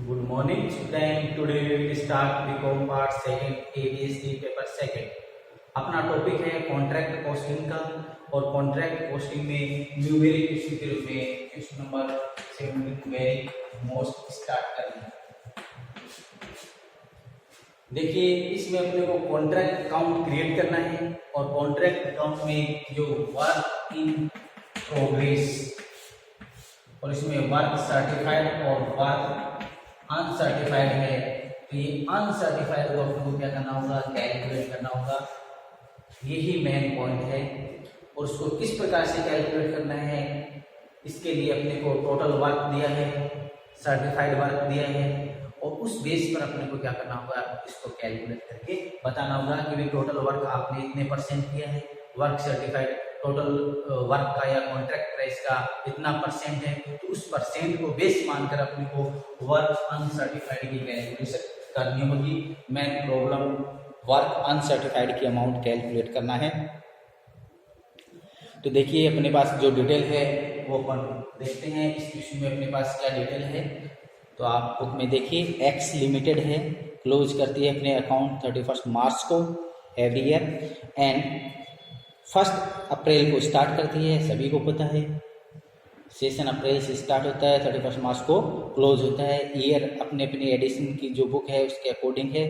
Good morning, student. Today we will start BCom part second ABSD paper second. अपना topic है contract costing का और contract costing में numeric issue के रूप में question number 17 very most start करेंगे। देखिए, इसमें अपने को कॉन्ट्रैक्ट अकाउंट क्रिएट करना है और कॉन्ट्रैक्ट अकाउंट में जो वर्क इन प्रोग्रेस और इसमें वर्क सर्टिफाइड और वर्क अनसर्टिफाइड है, तो ये अनसर्टिफाइड को अपने को क्या करना होगा, कैलकुलेट करना होगा। यही मेन पॉइंट है और उसको किस प्रकार से कैलकुलेट करना है, इसके लिए अपने को टोटल वर्क दिया है, सर्टिफाइड वर्क दिया है और उस बेस पर अपने को क्या करना होगा, इसको कैलकुलेट करके बताना होगा कि भाई टोटल वर्क आपने इतने परसेंट किया है, वर्क सर्टिफाइड टोटल वर्क का या कॉन्ट्रैक्ट प्राइस का इतना परसेंट है, तो उस परसेंट को बेस मानकर अपने को वर्क अनसर्टिफाइड की कैलकुलेशन करनी होगी। मेन प्रॉब्लम वर्क अनसर्टिफाइड की अमाउंट कैलकुलेट करना है। तो देखिए, अपने पास जो डिटेल है वो अपन देखते हैं। इस इश्यू में अपने पास क्या डिटेल है, तो आप बुक में देखिए, एक्स लिमिटेड है, क्लोज करती है अपने अकाउंट 31 मार्च को एवरी ईयर एंड 1 अप्रैल को स्टार्ट करती है। सभी को पता है सेशन अप्रैल से स्टार्ट होता है, 31 मार्च को क्लोज होता है। ईयर अपने अपनी एडिशन की जो बुक है उसके अकॉर्डिंग है।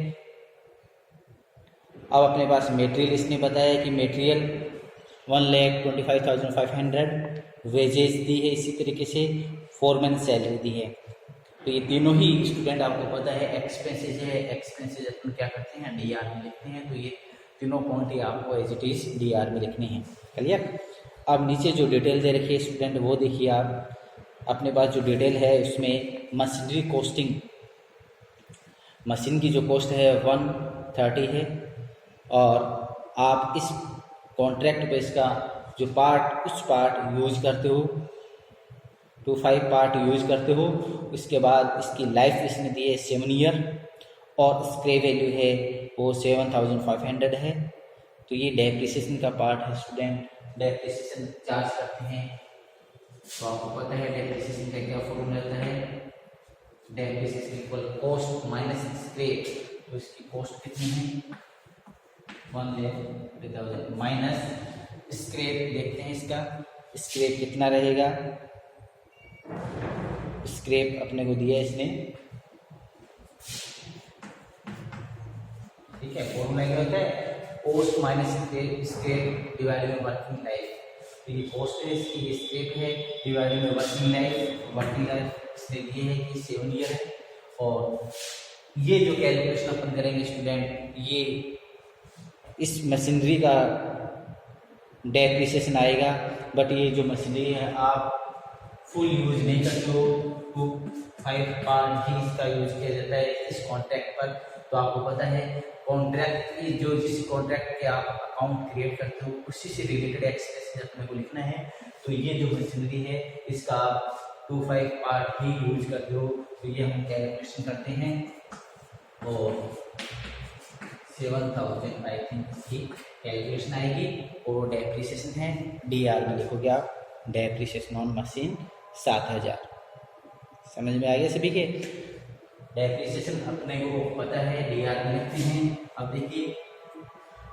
अब अपने पास मटेरियल इसने बताया कि मटेरियल 1,25,500, वेजेस दी है, इसी तरीके से फोरमैन सैलरी दी है। तो ये तीनों ही स्टूडेंट आपको पता है एक्सपेंसेस है। एक्सपेंसेस अपन क्या करते हैं, डीआर में लिखते हैं। तो ये तीनों क्वांटिटी आपको एज इट इज डीआर में लिखनी है। क्लियर। अब नीचे जो डिटेल दे रखी है स्टूडेंट वो देखिए आप। अपने पास जो डिटेल है उसमें मशीनरी कॉस्टिंग, मशीन की जो कॉस्ट है 130 है और आप इस कॉन्ट्रैक्ट पे इसका जो पार्ट, कुछ पार्ट यूज करते हो, 25 पार्ट यूज करते हो। उसके बाद इसकी लाइफ इसने दी है 7 ईयर और स्क्रैप वैल्यू है वो 7,500 है। तो ये डेप्रिसिएशन का पार्ट है स्टूडेंट। डेप्रिसिएशन चार्ज करते हैं, तो आपको पता है डेप्रिसिएशन का क्या फॉर्मूला रहता है, depreciation equal cost minus scrap. तो इसकी कॉस्ट कितनी है, 1,30,000 माइनस स्क्रैप। देखते हैं इसका स्क्रैप कितना रहेगा। स्क्रैप अपने को दिया इसने, ठीक है। फॉर्मूला क्या होता है, cost minus scrap divided by working life. तो ये कॉस्ट है इसकी, ये स्क्रैप है, divided by working life. Working life इसने दिए है कि 7 ईयर है। और ये जो कैलकुलेशन अपन करेंगे स्टूडेंट, ये इस मशीनरी का डेप्रिसिएशन आएगा। बट ये जो मशीनरी है आप फुल यूज नहीं करते हो, 25 पार्ट ही इसका यूज किया जाता है इस कॉन्ट्रैक्ट पर। तो आपको पता है कॉन्ट्रैक्ट की जो जिस कॉन्ट्रैक्ट के आप अकाउंट क्रिएट करते हो उसी से रिलेटेड एक्सपेंसेस अपने को लिखना है। तो ये जो मशीनरी है इसका आप 25 पार्ट ही यूज करते हो, तो ये हम कैलकुलेशन करते हैं और 7,000 आई थिंक की कैलकुलेशन आएगी। और डेप्रिसिएशन है, डीआर में लिखोगे आप, डेप्रिसिएशन ऑन मशीन 7,000। समझ में आ गया सभी के। डेप्रिसिएशन अपने को पता है डीआर में लिखते हैं। अब देखिए,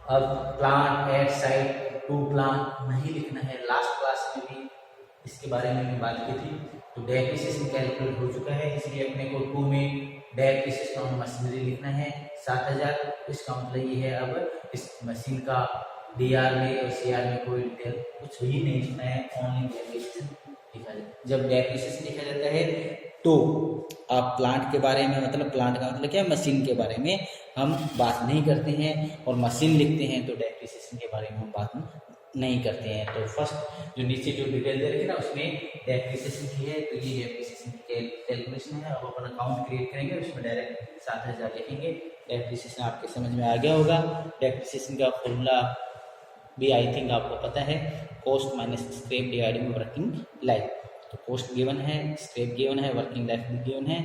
अब plant at site to plant नहीं लिखना है। लास्ट क्लास में भी इसके बारे में बात की थी। तो डेप्रिसिएशन कैलकुलेट हो चुका है, इसलिए अपने को 2 में डेप्रिसिएशन ऑन मशीनरी लिखना है 7,000। इसका मतलब ये है अब इस मशीन का डीआर में और सीआर में कोई डिटेल कुछ ही नहीं लिखना है, ओनली डेप्रिसिएशन लिखा जाए। जब डेप्रिसिएशन लिखा जाता है तो आप प्लांट के बारे में, मतलब प्लांट का मतलब क्या है, मशीन के बारे में हम बात नहीं करते हैं। और मशीन लिखते हैं तो डेप्रिसिएशन के बारे में हम बात नहीं करते हैं। तो फर्स्ट जो नीचे जो डिटेल दे रखी है ना उसमें डेप्रिसिएशन की है, तो ये डेप्रिसिएशन की कैलकुलेशन है। अब अपन अकाउंट क्रिएट करेंगे, उसमें डायरेक्ट 7,000 लिखेंगे। डेप्रिसिएशन आपके समझ में आ गया होगा। डेप्रिसिएशन का फॉर्मूला भी आई थिंक आपको पता है, cost minus scrap divided by working life. तो कॉस्ट गिवन है, स्क्रैप गिवन है, वर्किंग लाइफ भी गिवन है।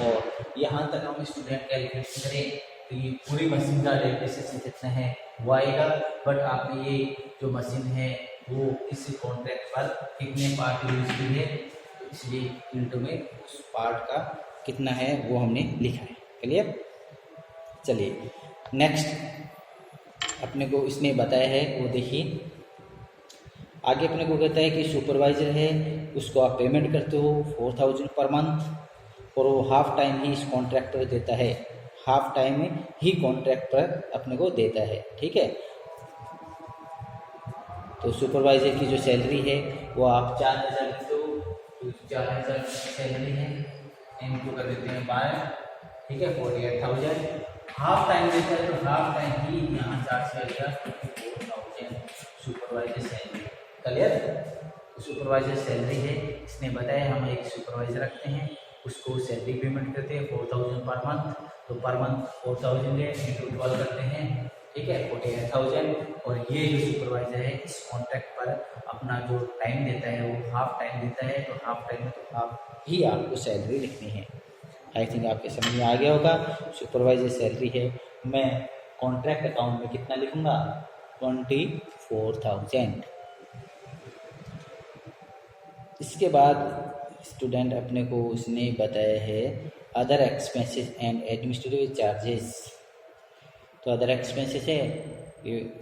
और यहाँ तक हम स्टूडेंट कैलकुलेशन करें तो ये पूरी मशीन का डेप्रिसिएशन कितना है वो आएगा। बट आपने ये जो मशीन है वो इस कॉन्ट्रैक्ट पर कितने पार्ट यूज की है, तो इसलिए इंटू में उस पार्ट का कितना है वो हमने लिखा है। क्लियर। चलिए नेक्स्ट अपने को इसने बताया है वो देखिए। आगे अपने को कहता है कि सुपरवाइजर है उसको आप पेमेंट करते हो 4000 पर मंथ और वो हाफ टाइम ही इस कॉन्ट्रैक्ट पर देता है, हाफ टाइम में ही कॉन्ट्रैक्ट पर अपने को देता है। ठीक है। तो सुपरवाइजर की जो सैलरी है वो आप 4000 देते हो, तो 4000 सैलरी है, इनको कर देते हैं 12, ठीक है, 48,000। हाफ टाइम देता है तो हाफ टाइम ही यहाँ 4 से 4,000 supervisor salary. Clear. Supervisor salary है, इसने बताया हम एक सुपरवाइजर रखते हैं, उसको सैलरी पेमेंट करते हैं 4000 पर मंथ, तो पर मंथ 4000 है इंटू 12 करते हैं, ठीक है, 48,000। और ये जो सुपरवाइजर है इस कॉन्ट्रैक्ट पर अपना जो टाइम देता है वो हाफ टाइम देता है, तो हाफ टाइम में तो हाफ ही आपको सैलरी लिखनी है। आई थिंक आपके समझ में आ गया होगा। सुपरवाइजर सैलरी है, मैं कॉन्ट्रैक्ट अकाउंट में कितना लिखूंगा 24,000। इसके बाद स्टूडेंट अपने को उसने बताया है other expenses and administrative charges. तो अदर एक्सपेंसेस है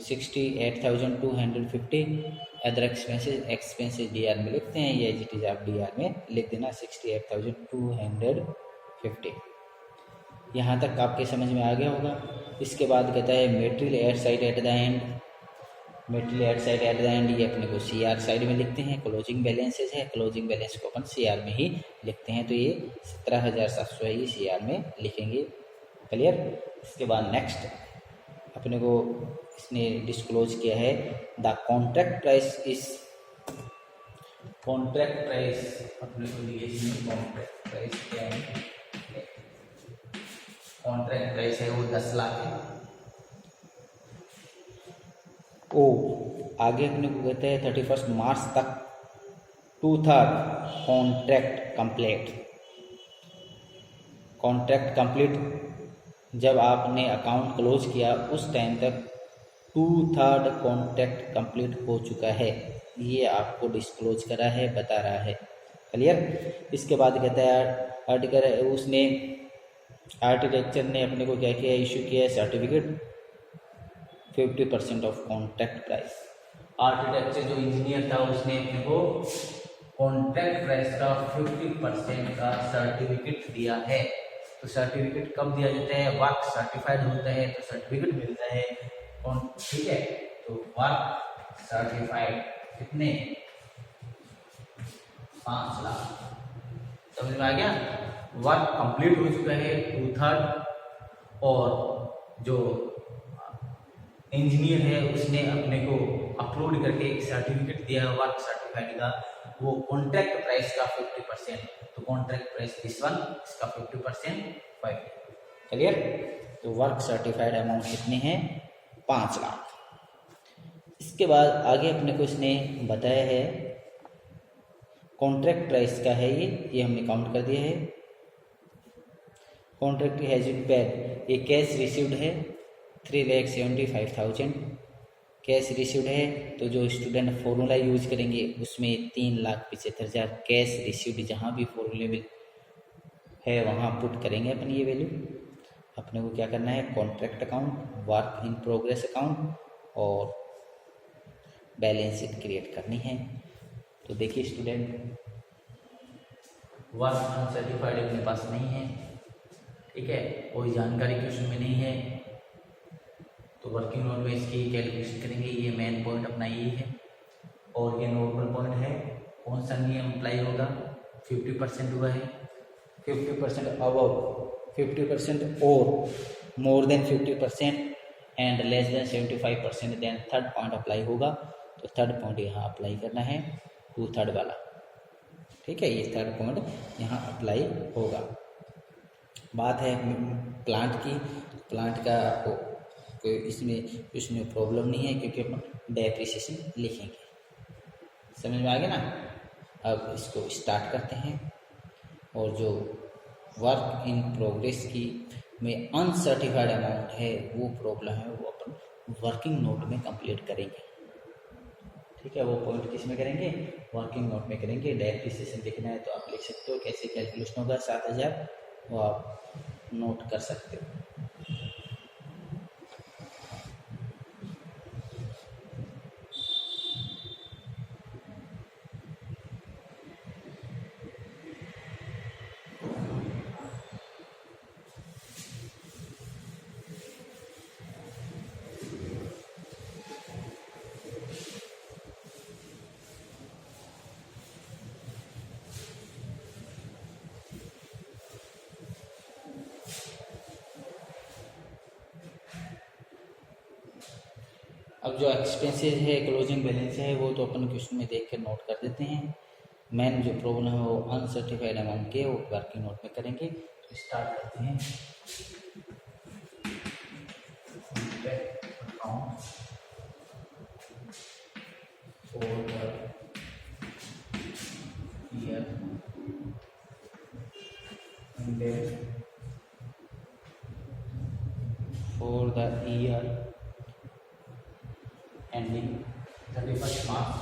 68,250। अदर एक्सपेंसेस डी आर में लिखते हैं, ये एज इट इज आप डी आर में लिख देना 68,250। यहाँ तक आपके समझ में आ गया होगा। इसके बाद कहता है material at side at the end. Material at side at the end ये अपने को सी आर साइड में लिखते हैं। क्लोजिंग बैलेंसेज है, क्लोजिंग बैलेंस को अपन सी आर में ही लिखते हैं, तो ये 17,700 है, ये सी आर में लिखेंगे। क्लियर। इसके बाद नेक्स्ट अपने को इसने डिस्क्लोज किया है the contract price is, contract price अपने को दिए इसमें कॉन्ट्रैक्ट प्राइस क्या है, कॉन्ट्रैक्ट प्राइस है वो 10 लाख है। ओ आगे अपने को कहते हैं 31 मार्च तक 2/3 कॉन्ट्रैक्ट कंप्लीट। कॉन्ट्रैक्ट कंप्लीट जब आपने अकाउंट क्लोज किया उस टाइम तक 2/3 कॉन्ट्रैक्ट कंप्लीट हो चुका है, ये आपको डिस्क्लोज करा है, बता रहा है। क्लियर। इसके बाद कहता है आर्टिकल उसने आर्किटेक्चर ने अपने को क्या किया, इशू किया है certificate 50% of contract price. Architecture जो इंजीनियर था उसने अपने को कॉन्ट्रैक्ट प्राइस का 50% का सर्टिफिकेट दिया है। तो सर्टिफिकेट कब दिया जाता है, वर्क सर्टिफाइड होता है तो सर्टिफिकेट मिलता है, ठीक है। तो वर्क सर्टिफाइड कितने 5 लाख। समझ में आ गया। वर्क कंप्लीट हो चुका है 2/3 और जो इंजीनियर है उसने अपने को अपलोड करके एक सर्टिफिकेट दिया वर्क सर्टिफाइड का, वो कॉन्ट्रैक्ट प्राइस का 50%। तो कॉन्ट्रैक्ट प्राइस दिस वन, इसका 50% 5। क्लियर। तो वर्क सर्टिफाइड अमाउंट कितने हैं 5 लाख। इसके बाद आगे अपने को इसने बताया है कॉन्ट्रैक्ट प्राइस का है, ये हमने काउंट कर दिया है। कॉन्ट्रैक्ट हैज बीन पेड, ये कैश रिसीव्ड है 3,75,000 कैश रिसीव्ड है। तो जो स्टूडेंट फॉर्मूला यूज करेंगे उसमें 3,75,000 कैश रिसीव्ड, जहाँ भी फॉर्मूले में है वहाँ पुट करेंगे अपन ये वैल्यू। अपने को क्या करना है contract account, work in progress account और बैलेंस शीट क्रिएट करनी है। तो देखिए स्टूडेंट वर्क अनसर्टिफाइड अपने पास नहीं है, ठीक है, कोई जानकारी क्वेश्चन में नहीं है, तो वर्किंग नोट में इसकी कैलकुलेशन करेंगे। ये मेन पॉइंट अपना ये है और ये नॉर्मल पॉइंट है। कौन सा नियम अप्लाई होगा, 50% हुआ है, 50% अबव 50% और more than 50% and less than 75%, then third point apply होगा। तो थर्ड पॉइंट यहाँ अप्लाई करना है 2/3 वाला, ठीक है, ये थर्ड पॉइंट यहाँ अप्लाई होगा। बात है प्लांट की, प्लांट का आपको कोई इसमें प्रॉब्लम नहीं है क्योंकि अपन डेप्रिसिएशन लिखेंगे। समझ में आ गया ना। अब इसको स्टार्ट करते हैं और जो वर्क इन प्रोग्रेस की में अनसर्टिफाइड अमाउंट है वो प्रॉब्लम है वो अपन वर्किंग नोट में कंप्लीट करेंगे, ठीक है। वो पॉइंट किस में करेंगे, वर्किंग नोट में करेंगे। डेप्रिसिएशन लिखना है तो आप लिख सकते हो, कैसे कैलकुलेशन होगा 7,000 वो आप नोट कर सकते हो। अब जो एक्सपेंसेस है, क्लोजिंग बैलेंस है, वो तो अपन क्वेश्चन में देख कर नोट कर देते हैं। मेन जो प्रॉब्लम है वो अनसर्टिफाइड अमाउंट के, वो वर्किंग नोट में करेंगे। तो स्टार्ट करते हैं। Account for the year ended for the year ending 31st March.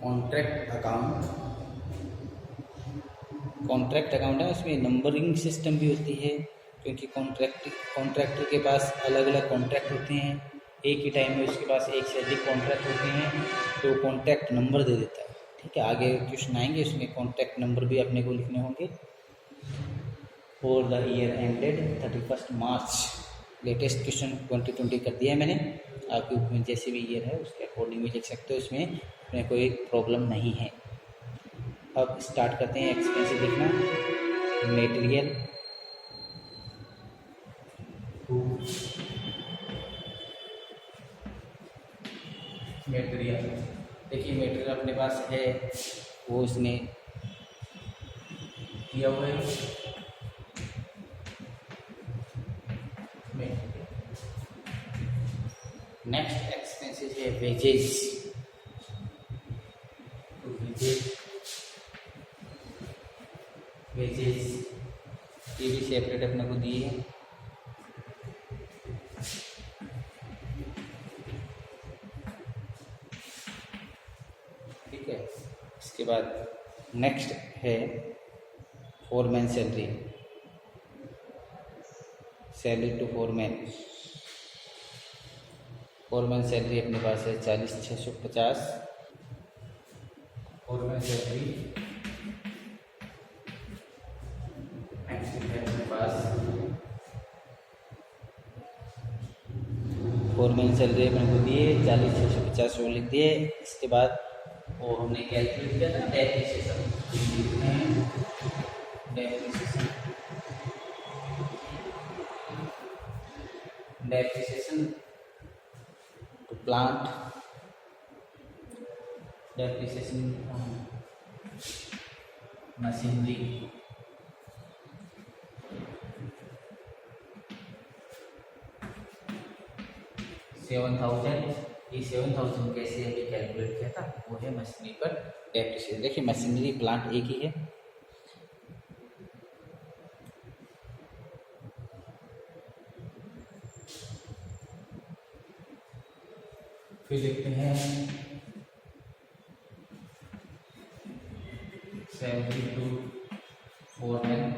Contract account है, उसमें नंबरिंग सिस्टम भी होती है, क्योंकि कॉन्ट्रैक्टर के पास अलग अलग कॉन्ट्रैक्ट होते हैं। एक ही टाइम में उसके पास एक से अधिक कॉन्ट्रैक्ट होते हैं, तो कॉन्ट्रैक्ट नंबर दे देता है। ठीक है, आगे क्वेश्चन आएंगे, उसमें कॉन्ट्रैक्ट नंबर भी अपने को लिखने होंगे। For the year ended 31st March, latest question 2020 कर दिया है मैंने। आपके बुक में जैसे भी ईयर है उसके अकॉर्डिंग भी लिख सकते हो, इसमें अपने कोई प्रॉब्लम नहीं है। अब स्टार्ट करते हैं एक्सपेंसेस लिखना। मटेरियल देखिए, मटेरियल अपने पास है, वो उसने किया हुआ है। नेक्स्ट एक्सपेंसेस है वेजेस। वेजेस ये भी सेपरेट अपने को दिए हैं। ठीक है, इसके बाद नेक्स्ट है foreman salary. Salary to foreman salary अपने पास है 40,650। फोरमैन सैलरी अपने पास फोरमैन सैलरी अपने को दिए 40,650 वो लिख दिए। इसके बाद वो हमने कैलकुलेट किया था depreciation to plant, depreciation machinery, ये 7,000 कैसे अभी कैलकुलेट किया था, वो है मशीनरी पर डेप्रिसिएशन। देखिए मशीनरी प्लांट एक ही है। फिर देखते हैं सैलरी टू फोरमैन।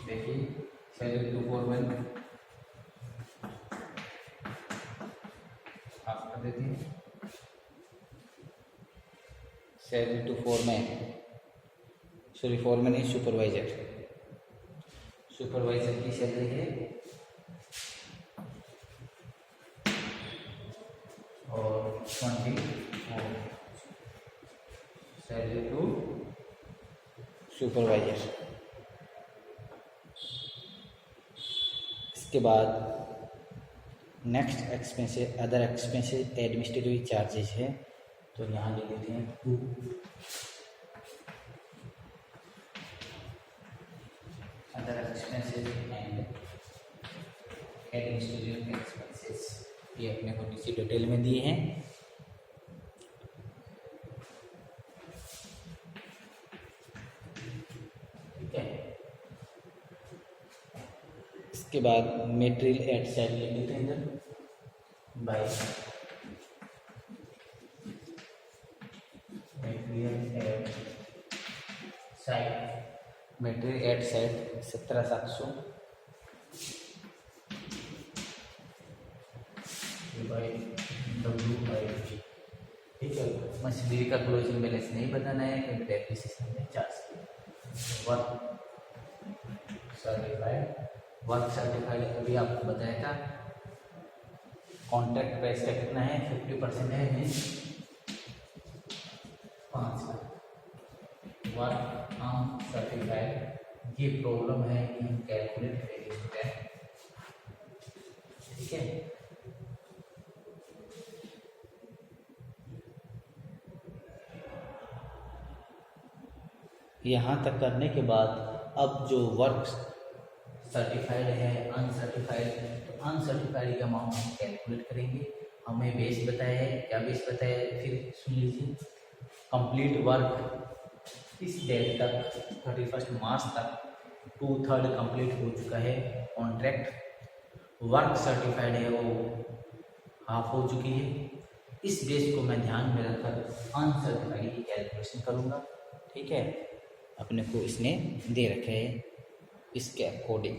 देखिए सैलरी टू फोरमैन आप कर देते हैं। Salary to foreman, sorry foreman is supervisor. Supervisor की सैलरी है और 24 सैलरी टू सुपरवाइजर। इसके बाद next expenses, other expenses administrative charges है, तो यहाँ ले लेते हैं 2। Other expenses and administrative expenses, ये अपने को नीचे डिटेल में दिए हैं। इसके बाद मटेरियल एट साइड लिख देते हैं इधर by material at side, material at side 17,700 by W/G। ठीक है, मशीनरी का क्लोजिंग बैलेंस नहीं बताना है क्योंकि डेप्रिसिएशन में चार्ज। वर्क सर्टिफाइड अभी आपको बताया था। कॉन्ट्रैक्ट प्राइस का कितना है 50% है, मीन्स 5 लाख। वर्क अनसर्टिफाइड ये प्रॉब्लम है कि हम कैलकुलेट करेंगे, ठीक है। यहाँ तक करने के बाद अब जो वर्क सर्टिफाइड है अनसर्टिफाइड है, तो अनसर्टिफाइड का अमाउंट हम कैलकुलेट करेंगे। हमें बेस बताया है, क्या बेस बताया है फिर सुन लीजिए। कंप्लीट वर्क इस डेट तक 31 मार्च तक 2/3 कंप्लीट हो चुका है। कॉन्ट्रैक्ट वर्क सर्टिफाइड है वो हाफ हो चुकी है। इस बेस को मैं ध्यान में रखकर अनसर्टिफाइड की कैलकुलेशन करूँगा, ठीक है। अपने को इसने दे रखे है इसके अकॉर्डिंग।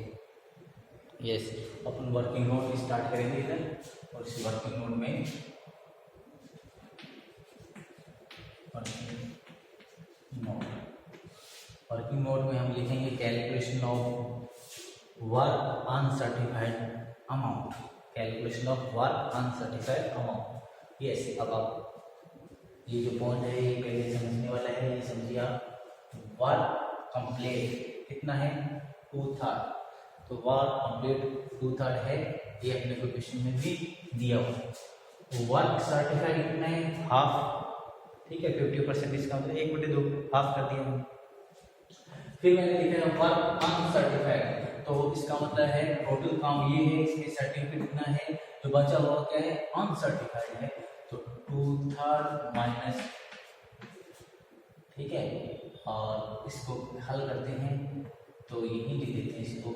यस, अपन वर्किंग नोट स्टार्ट करेंगे इधर, और इस वर्किंग नोट में वर्किंग नोट में हम लिखेंगे calculation of work uncertified amount, calculation of work uncertified amount. Yes, अब आप ये जो पॉइंट है ये पहले समझने वाला है, ये समझिए आप। वर्क कंप्लीट कितना है 2/3, तो वर्क कंप्लीट 2/3 है, ये अपने को क्वेश्चन में भी दिया हुआ है। वर्क सर्टिफाइड कितना है हाफ, ठीक है। 50% इसका मतलब 1/2 हाफ कर दिया हमने। फिर मैंने लिखा है वर्क अनसर्टिफाइड, तो इसका मतलब है टोटल काम ये है, इसमें सर्टिफिकेट कितना है, जो बचा हुआ क्या है अनसर्टिफाइड है, तो 2/3 माइनस, ठीक है। और इसको हल करते हैं तो यही लिख देते हैं इसको,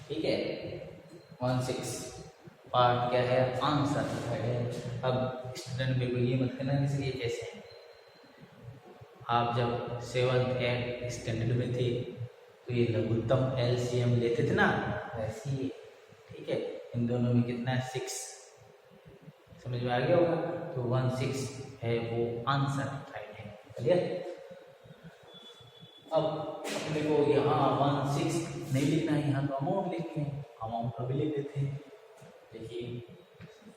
ठीक है। 16 पार्ट क्या है अनसर्टिफाइड है। अब स्टूडेंट मेरे को ये मत करना जैसे ये कैसे है, आप जब 7th 8th स्टैंडर्ड में थे तो ये लघुत्तम LCM लेते थे ना, वैसे ही, ठीक है। इन दोनों में कितना है 6, समझ में आ गया होगा। तो 16 है वो अनसर्टिफाइड है, क्लियर। अब अपने को यहाँ 16 नहीं लिखना है, यहाँ तो अमाउंट लिखनी है, अमाउंट अभी लिख देते हैं। देखिए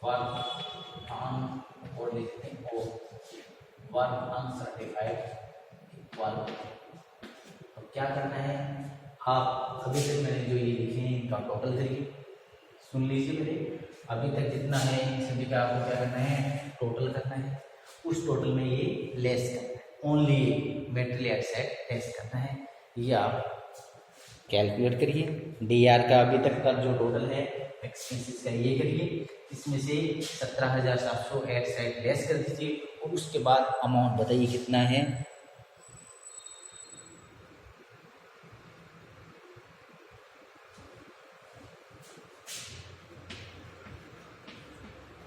वर्क ऑन और लिखते हैं ओ वर्क अनसर्टिफाइड इक्वल, अब क्या करना है आप अभी तक मैंने जो ये लिखे हैं इनका टोटल करिए। सुन लीजिए मेरे, अभी तक जितना है सभी का आपको क्या करना है टोटल करना है। उस टोटल में ये लेस करना है, only material at side lace करना है। ये आप कैलकुलेट करिए। DR का अभी तक का जो टोटल है एक्सपेंसेस का ये करिए, इसमें से 17,700 एट साइड लेस कर दीजिए, और उसके बाद अमाउंट बताइए कितना है।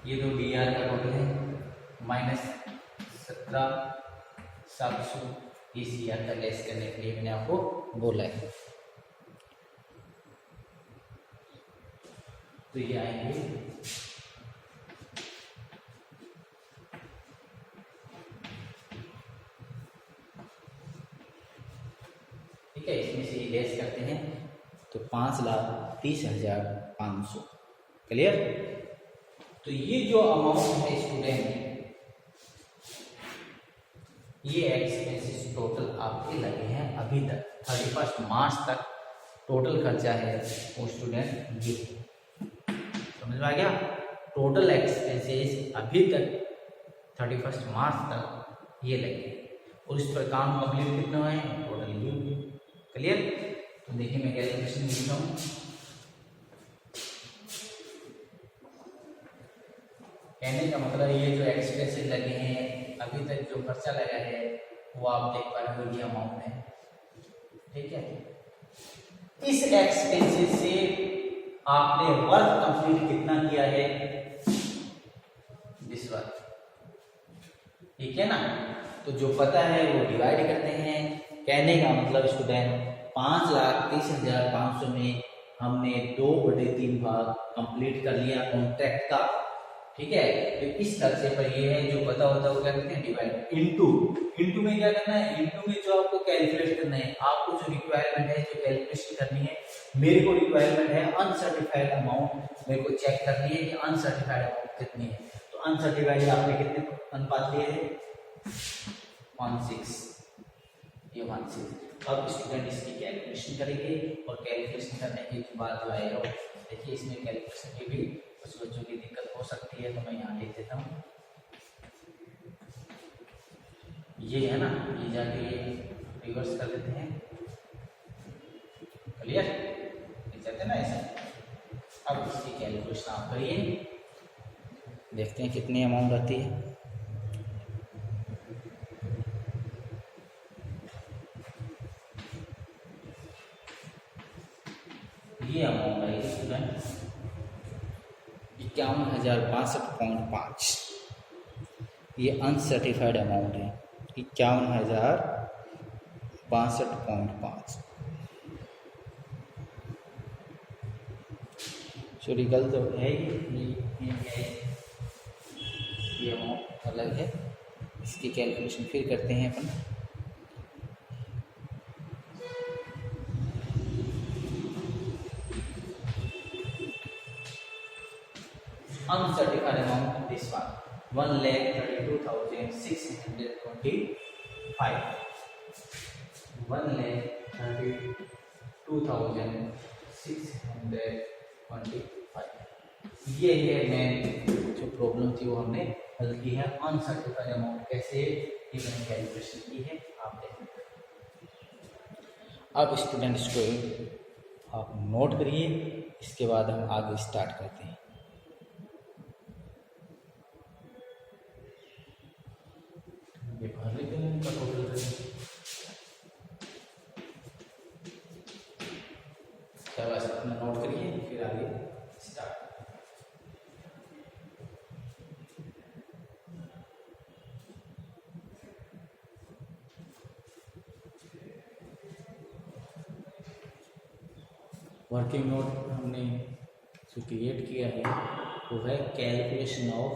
ये तो DR का टोटल है माइनस 17,700 CR का लेस करने के लिए मैंने आपको बोला है। तो ये आएंगे ठीक है, इसमें से लेस करते हैं तो 5,30,500, क्लियर। तो ये जो अमाउंट है स्टूडेंट, ये एक्सपेंसेस टोटल आपके लगे हैं अभी तक 31 मार्च तक टोटल खर्चा है वो स्टूडेंट ये समझ में आ गया। टोटल एक्सपेंसेस अभी तक 31 मार्च तक ये लगे, और इस पर काम कंप्लीट कितना है टोटल ये, क्लियर। तो देखिए मैं कैलकुलेशन लिखता हूँ। कहने का मतलब ये जो एक्सपेंसेस लगे हैं अभी तक जो खर्चा लगा है वो आप देख पा रहे हो, ये अमाउंट है, ठीक है। इस एक्सपेंसेस से आपने वर्क कंप्लीट कितना किया है, दिस वर्क, ठीक है ना। तो जो पता है वो डिवाइड करते हैं। कहने का मतलब स्टूडेंट 5,30,500 में हमने 2/3 भाग कंप्लीट कर लिया कॉन्ट्रैक्ट का, ठीक है। तो इस तरह से पर ये है जो पता होता है वो क्या करते हैं, डिवाइड इनटू। इनटू में क्या करना है, इनटू में जो आपको कैलकुलेट करना है, आपको जो रिक्वायरमेंट है, जो कैलकुलेशन करनी है, मेरे को रिक्वायरमेंट है अनसर्टिफाइड अमाउंट, मेरे को चेक करनी है कि अनसर्टिफाइड अमाउंट कितनी है। तो अनसर्टिफाइड आपने कितने अनुपात लिए है, 1:6, ये 1:6। अब स्टूडेंट इसकी कैलकुलेशन करेंगे और कैलकुलेशन करने के बाद जो आएगा, देखिए इसमें कैलकुलेशन की भी कुछ बच्चों की दिक्कत हो सकती है, तो मैं यहाँ लिख देता हूँ। ये है ना, ये जाके रिवर्स कर देते हैं, क्लियर, लिख जाते हैं ना ऐसे। अब इसकी कैलकुलेशन आप करिए, देखते हैं कितनी अमाउंट आती है। ये अमाउंट आएगी स्टूडेंट 51,062.5। ये अनसर्टिफाइड अमाउंट है 51,062.5। सॉरी गलत तो है ये अमाउंट अलग है। इसकी कैलकुलेशन फिर करते हैं अपन। Uncertified amount, this one 1,32,625, 1,32,625। ये है मेन जो प्रॉब्लम थी वो हमने हल की है। अनसर्टिफाइड अमाउंट कैसे ये मैंने कैलकुलेशन की है, आप देखें। अब स्टूडेंट इसको आप नोट करिए, इसके बाद हम आगे स्टार्ट करते हैं। नोट करिए फिर आगे स्टार्ट। वर्किंग नोट हमने जो क्रिएट किया है वो है calculation of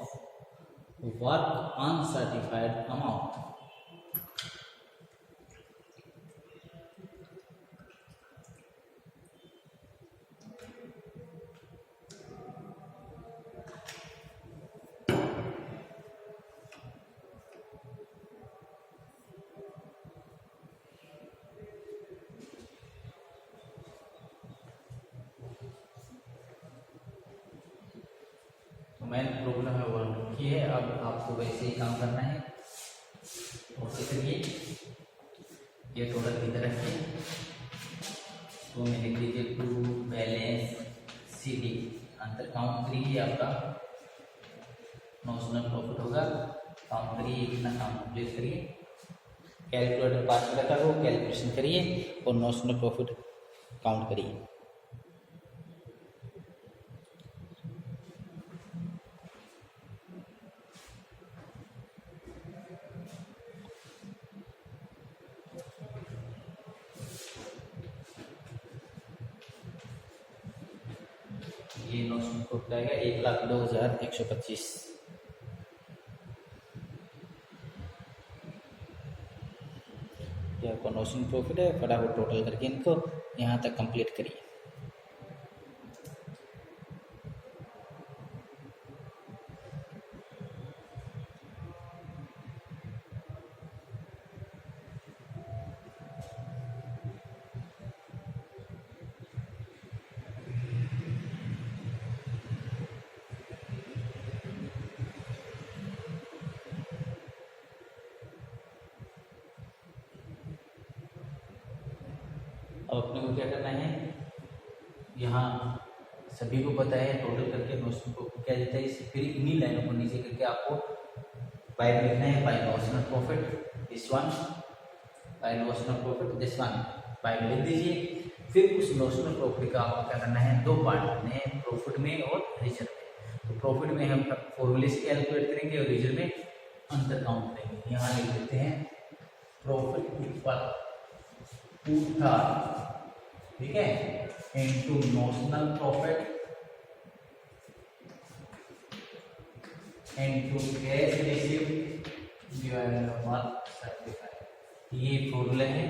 work uncertified amount. Main problem है वन की है। अब आपको वैसे ही काम करना है, करिए ये टोटल इधर रखिए, तो मैं लिख दीजिए टू बैलेंस CD अंतर काउंट करिए, आपका नॉशनल प्रॉफिट होगा, काउंट करिए कितना काम कंप्लीट करिए, कैलकुलेटर पास में रखा हो कैलकुलेशन करिए और नॉशनल प्रॉफिट काउंट करिए। ये नॉशनल प्रॉफिट आएगा 1,02,125। जो आपका नॉशनल प्रॉफिट है फटाफट टोटल करके इनको यहाँ तक कंप्लीट करिए। अब अपने को क्या करना है, यहाँ सभी को पता है टोटल करके नॉशनल प्रॉफिट क्या देता है, इसे फिर इन्हीं लाइनों को नीचे करके आपको बाय लिखना है, by notional profit this one by notional profit this one by लिख दीजिए। फिर उस नोशनल प्रॉफिट का आपको क्या करना है, दो पार्ट करने हैं, प्रॉफिट में और रिजर्व में। तो प्रॉफिट में हम फॉर्मूले से कैलकुलेट करेंगे और रिजर्व में अंतर काउंट करेंगे। यहाँ लिख देते हैं प्रॉफिट इक्वल 2/3, ठीक है, into notional profit into cash received divided by 1/35। ये फॉर्मूला है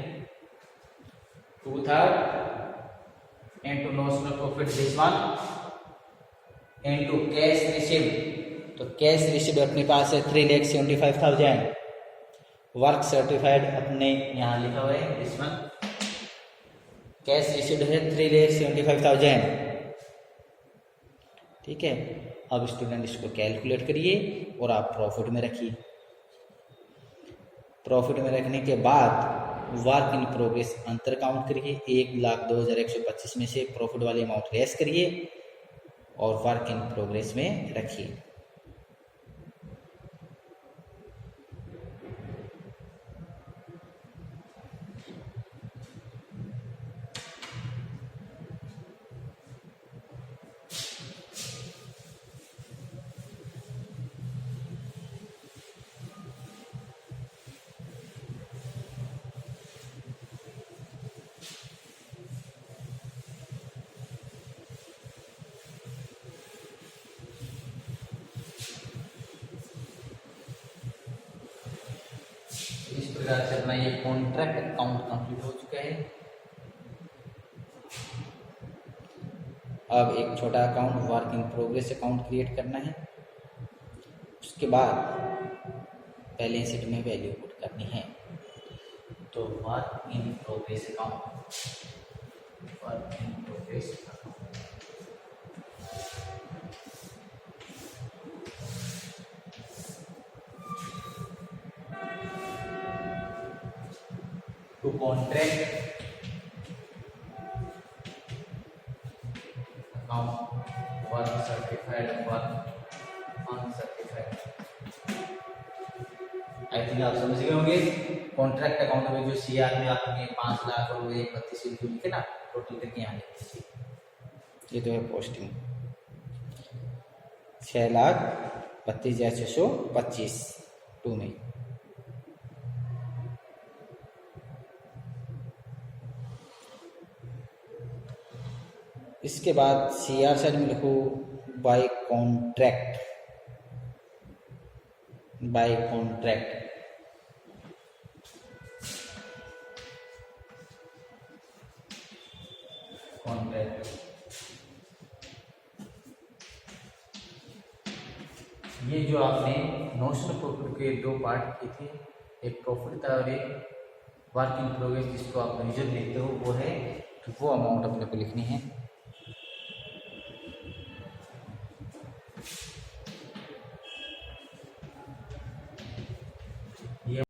2/3 into notional profit this one into cash received. तो कैश रिसीव्ड अपने पास है 3,75,000। वर्क सर्टिफाइड अपने यहाँ लिखा हुआ है दिस वन, कैश रिसीव्ड है 3,75,000, ठीक है। अब स्टूडेंट इसको कैलकुलेट करिए और आप प्रॉफिट में रखिए। प्रॉफिट में रखने के बाद वर्क इन प्रोग्रेस अंतर काउंट करिए। 1,02,125 में से प्रॉफिट वाली अमाउंट लेस करिए और वर्क इन प्रोग्रेस में रखिए। इस प्रकार से अपना ये कॉन्ट्रैक्ट अकाउंट कंप्लीट हो चुका है। अब एक छोटा account work in progress account create करना है। उसके बाद बैलेंस शीट में वैल्यू पुट करनी है। तो work in progress account, work in progress account to contract account work certified work uncertified। I think आप समझ गए होंगे। कॉन्ट्रैक्ट अकाउंट में जो सीआर में आपने 5 लाख और 132 जो लिखे ना, टोटल करके यहाँ लिख दीजिए। ये तो है पोस्टिंग 6,32,625 टू में। इसके बाद सीआर साइड में लिखो by contract, by contract. Contract ये जो आपने नोशनल प्रॉफिट के दो पार्ट किए थे, एक प्रॉफिट था और एक वर्क इन प्रोग्रेस, जिसको आप रिजर्व लेते हो, वो है, तो वो अमाउंट अपने को लिखनी है।